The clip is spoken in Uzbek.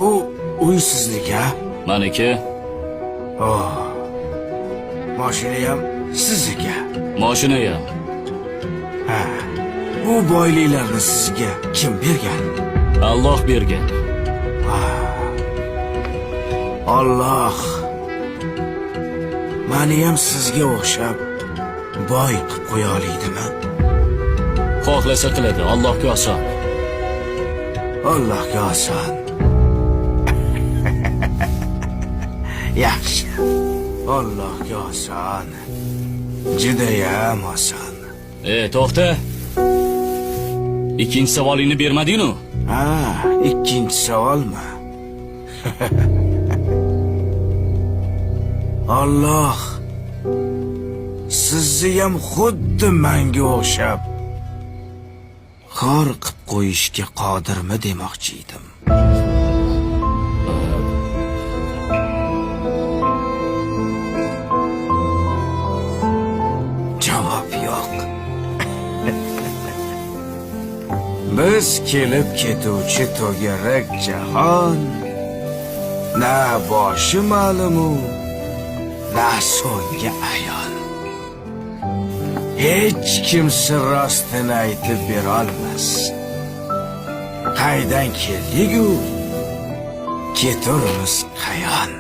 Bu uy sizniki, ha? Meniki, Oh. Mashina ham sizniki. mashinayam. Ha. Bu boyliklarni sizga kim bergan? Alloh bergan. Alloh meni ham sizga o'xshab boy qilib qo'ya olaydimi? Xohlasa qiladi, Allohga oson. Allohga oson. Yaxshi. Allohga oson. Judayam oson. To'xta. Ikkinchi savolingni bermading-ku? Ha, ikkinchi savolmi? Alloh sizni ham xuddi menga o'xshab xor qilib qo'yishga qodirmi demoqchi edim. Javob yo'q. Biz kelib ketuvchi to'garak jahon na boshi ma'lumu, na so'nggi ayon. Hech kimsa rostini aytib bera olmas. Qaydan keldik-u, keturimiz qayon?